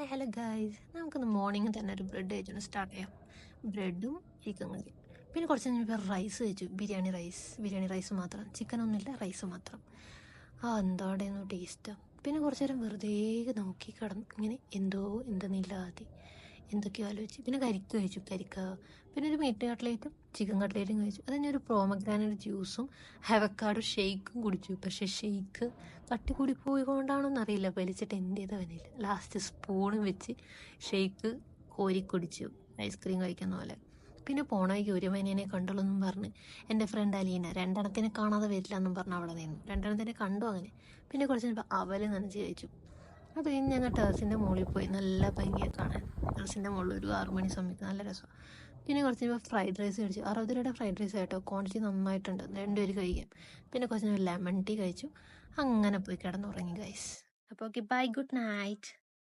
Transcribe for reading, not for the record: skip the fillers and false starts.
Hi hello guys, നമുക്കിന്ന് morning തന്നെ ഒരു ബ്രെഡ് കഴിച്ചു സ്റ്റാർട്ട് ചെയ്യാം. ബ്രെഡും ചിക്കൻ കറി, പിന്നെ കുറച്ച് കഴിഞ്ഞപ്പോൾ റൈസ് കഴിച്ചു. ബിരിയാണി റൈസ് മാത്രം, ചിക്കനൊന്നുമില്ല, റൈസ് മാത്രം. എന്താടേന്നു ടേസ്റ്റ്. പിന്നെ കുറച്ച് നേരം വെറുതെ നോക്കി കിടന്നു ഇങ്ങനെ എന്തെന്നില്ലാതെ എന്തൊക്കെയോ ആലോചിച്ച്. പിന്നെ കരിക്ക, പിന്നെ ഒരു മീറ്റ് കട്ട്ലേറ്റും ചിക്കൻ കട്ട്ലേറ്റും കഴിച്ചു. അത് കഴിഞ്ഞൊരു പ്രോമഗ്രാനൈറ്റ് ജ്യൂസും അവക്കാഡോ ഷെയ്ക്കും കുടിച്ചു. പക്ഷേ ഷെയ്ക്ക് കട്ടി പോയിക്കൊണ്ടാണോന്നറിയില്ല, വലിച്ചിട്ട് എന്തേതവനില്ല. ലാസ്റ്റ് സ്പൂണും വെച്ച് ഷെയ്ക്ക് കോരി കുടിച്ചു, ഐസ്ക്രീം കഴിക്കുന്ന പോലെ. പിന്നെ പോണേക്ക് ഒരു മൈനേനെ കണ്ടുള്ളെന്നും പറഞ്ഞ് എൻ്റെ ഫ്രണ്ട് അലീന രണ്ടെണ്ണത്തിനെ കാണാതെ വരില്ല എന്നും പറഞ്ഞ് അവിടെ നിന്നു. രണ്ടെണ്ണത്തിനെ കണ്ടു അങ്ങനെ. പിന്നെ കുറച്ച് കഴിഞ്ഞപ്പോൾ അവല് നനച്ച് കഴിച്ചു. അത് കഴിഞ്ഞ് ഞങ്ങൾ ടെറസിൻ്റെ മുകളിൽ പോയി. നല്ല ഭംഗിയൊക്കെ കാണാൻ ടെറസിൻ്റെ മുകളിൽ ഒരു 6 മണി സമയത്ത് നല്ല രസമാണ്. പിന്നെ കുറച്ച് കഴിഞ്ഞപ്പോൾ ഫ്രൈഡ് റൈസ് കഴിച്ചു. 60 രൂപയുടെ ഫ്രൈഡ് റൈസ് ആയിട്ടോ, ക്വാണ്ടിറ്റി നന്നായിട്ടുണ്ട്, 2 പേര് കഴിക്കാം. പിന്നെ കുറച്ച് ലെമൺ ടീ കഴിച്ചു. അങ്ങനെ പോയി കിടന്നുറങ്ങി ഗൈസ്. അപ്പോൾ ഓക്കെ, ബൈ, ഗുഡ് നൈറ്റ്.